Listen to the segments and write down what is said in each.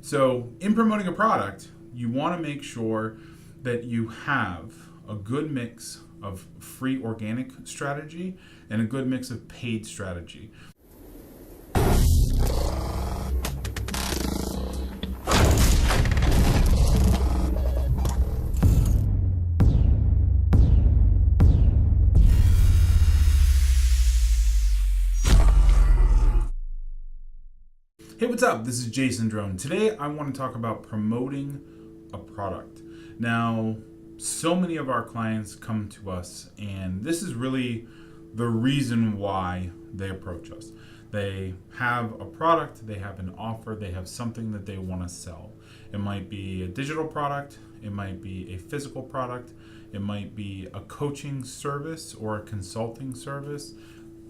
So in promoting a product, you want to make sure that you have a good mix of free organic strategy and a good mix of paid strategy. Hey, what's up? This is Jason Drone. Today I want to talk about promoting a product. Now, so many of our clients come to us, and this is really the reason why they approach us. They have a product, they have an offer, they have something that they want to sell. It might be a digital product, it might be a physical product, it might be a coaching service or a consulting service,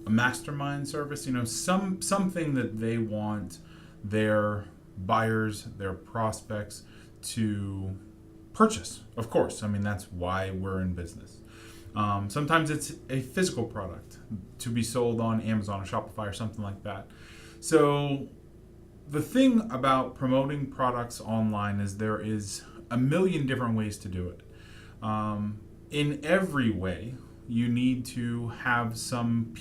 a mastermind service, something that they want their buyers, their prospects to purchase. Of course, that's why we're in business. Sometimes it's a physical product to be sold on Amazon or Shopify or something like that. So the thing about promoting products online is there is a million different ways to do it. In every way, you need to have some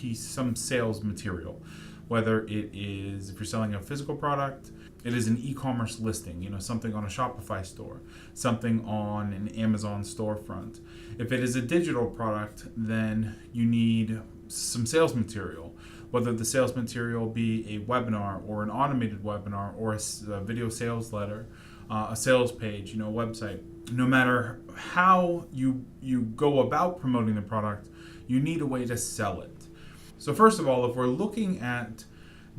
sales material. Whether it is, if you're selling a physical product, it is an e-commerce listing, something on a Shopify store, something on an Amazon storefront. If it is a digital product, then you need some sales material, whether the sales material be a webinar or an automated webinar or a video sales letter, a sales page, a website. No matter how you go about promoting the product, you need a way to sell it. So first of all, if we're looking at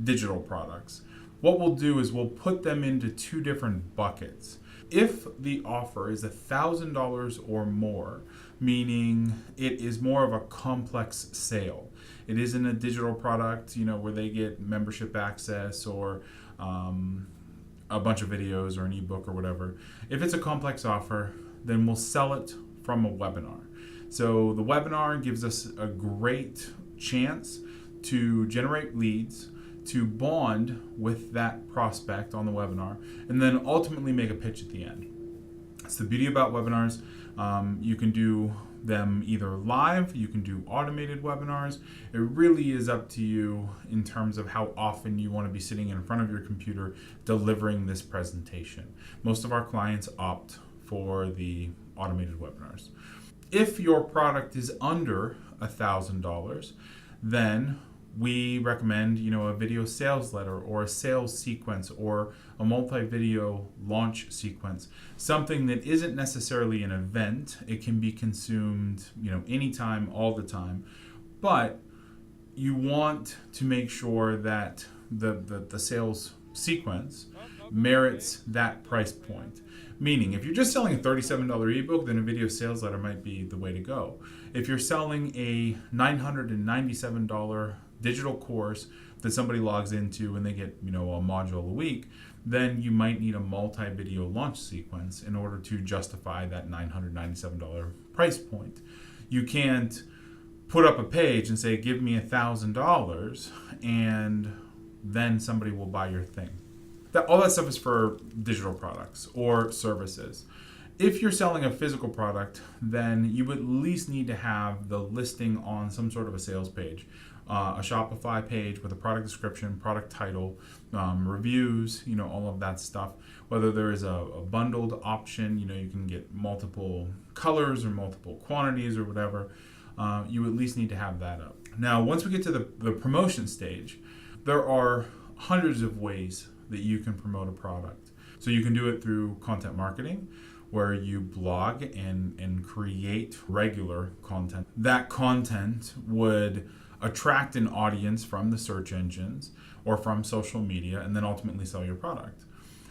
digital products, what we'll do is we'll put them into two different buckets. If the offer is $1,000 or more, meaning it is more of a complex sale, it isn't a digital product, where they get membership access or a bunch of videos or an ebook or whatever. If it's a complex offer, then we'll sell it from a webinar. So the webinar gives us a great chance to generate leads, to bond with that prospect on the webinar, and then ultimately make a pitch at the end. That's the beauty about webinars. You can do them either live, you can do automated webinars. It really is up to you in terms of how often you want to be sitting in front of your computer delivering this presentation. Most of our clients opt for the automated webinars. If your product is under $1,000, then we recommend, a video sales letter or a sales sequence or a multi-video launch sequence, something that isn't necessarily an event. It can be consumed, anytime, all the time, but you want to make sure that the sales sequence merits that price point. Meaning, if you're just selling a $37 ebook, then a video sales letter might be the way to go. If you're selling a $997 digital course that somebody logs into and they get, a module a week, then you might need a multi-video launch sequence in order to justify that $997 price point. You can't put up a page and say, give me $1,000, and then somebody will buy your thing. All that stuff is for digital products or services. If you're selling a physical product, then you would at least need to have the listing on some sort of a sales page, a Shopify page with a product description, product title, reviews, all of that stuff. Whether there is a bundled option, you can get multiple colors or multiple quantities or whatever, you at least need to have that up. Now, once we get to the promotion stage, there are hundreds of ways that you can promote a product. So you can do it through content marketing, where you blog and create regular content. That content would attract an audience from the search engines or from social media and then ultimately sell your product.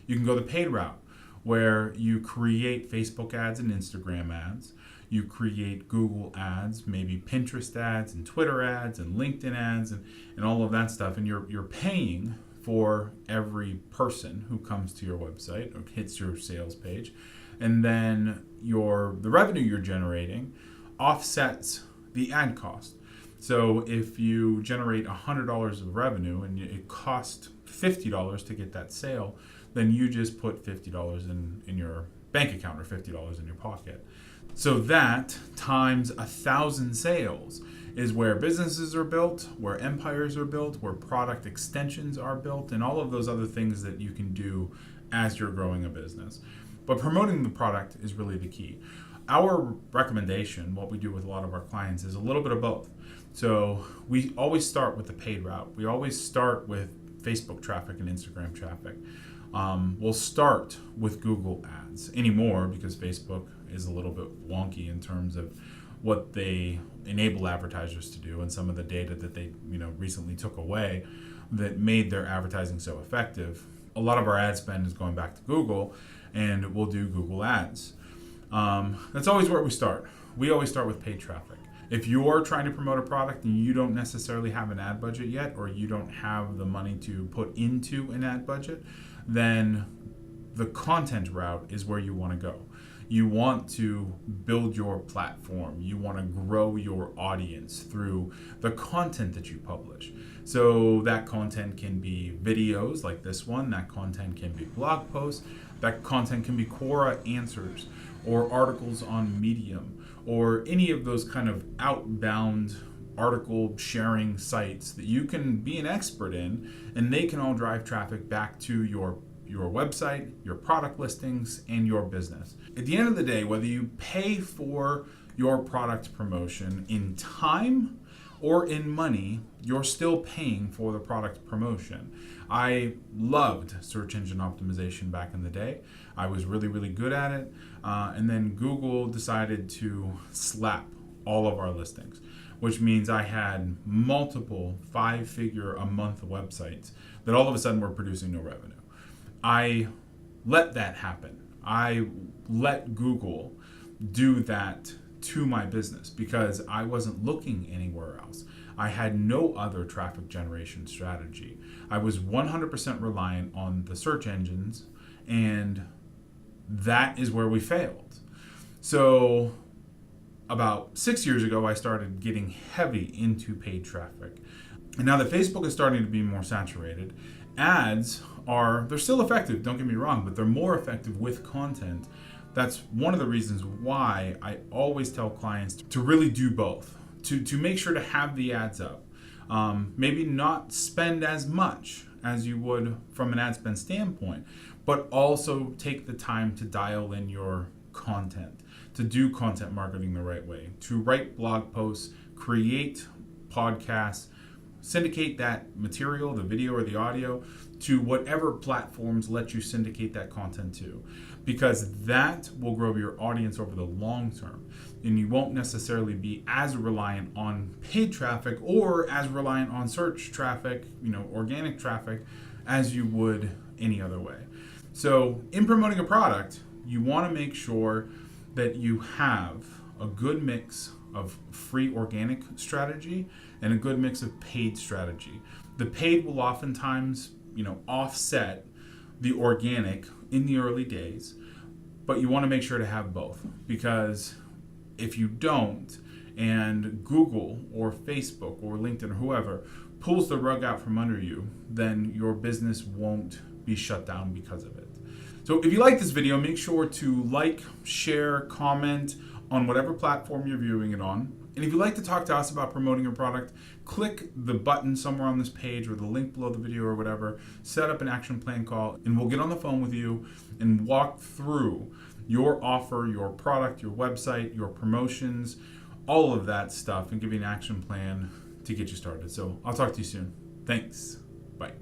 You can go the paid route, where you create Facebook ads and Instagram ads. You create Google ads, maybe Pinterest ads and Twitter ads and LinkedIn ads and all of that stuff. And you're paying for every person who comes to your website or hits your sales page. And then the revenue you're generating offsets the ad cost. So if you generate $100 of revenue and it costs $50 to get that sale, then you just put $50 in your bank account or $50 in your pocket. So that times 1,000 sales is where businesses are built, where empires are built, where product extensions are built, and all of those other things that you can do as you're growing a business. But promoting the product is really the key. Our recommendation, what we do with a lot of our clients, is a little bit of both. So we always start with the paid route. We always start with Facebook traffic and Instagram traffic. We'll start with Google ads anymore because Facebook is a little bit wonky in terms of what they enable advertisers to do and some of the data that they recently took away that made their advertising so effective. A lot of our ad spend is going back to Google, and we'll do Google ads. That's always where we start. We always start with paid traffic. If you're trying to promote a product and you don't necessarily have an ad budget yet, or you don't have the money to put into an ad budget, then the content route is where you want to go. You want to build your platform. You want to grow your audience through the content that you publish. So that content can be videos like this one. That content can be blog posts. That content can be Quora answers or articles on Medium or any of those kind of outbound article sharing sites that you can be an expert in, and they can all drive traffic back to your website, your product listings, and your business. At the end of the day, whether you pay for your product promotion in time or in money, you're still paying for the product promotion. I loved search engine optimization back in the day. I was really, really good at it. And then Google decided to slap all of our listings, which means I had multiple 5-figure a month websites that all of a sudden were producing no revenue. I let that happen. I let Google do that to my business because I wasn't looking anywhere else. I had no other traffic generation strategy. I was 100% reliant on the search engines, and that is where we failed. So about 6 years ago, I started getting heavy into paid traffic. And now that Facebook is starting to be more saturated, ads they're still effective, don't get me wrong, but they're more effective with content. That's one of the reasons why I always tell clients to really do both, to make sure to have the ads up. Maybe not spend as much as you would from an ad spend standpoint, but also take the time to dial in your content, to do content marketing the right way, to write blog posts, create podcasts, syndicate that material, the video or the audio, to whatever platforms let you syndicate that content to, because that will grow your audience over the long term. And you won't necessarily be as reliant on paid traffic or as reliant on search traffic, organic traffic, as you would any other way. So in promoting a product, you want to make sure that you have a good mix of free organic strategy and a good mix of paid strategy. The paid will oftentimes, offset the organic in the early days, but you want to make sure to have both, because if you don't, and Google or Facebook or LinkedIn or whoever pulls the rug out from under you, then your business won't be shut down because of it. So if you like this video, make sure to like, share, comment on whatever platform you're viewing it on. And if you'd like to talk to us about promoting your product, click the button somewhere on this page or the link below the video or whatever, set up an action plan call, and we'll get on the phone with you and walk through your offer, your product, your website, your promotions, all of that stuff, and give you an action plan to get you started. So I'll talk to you soon. Thanks. Bye.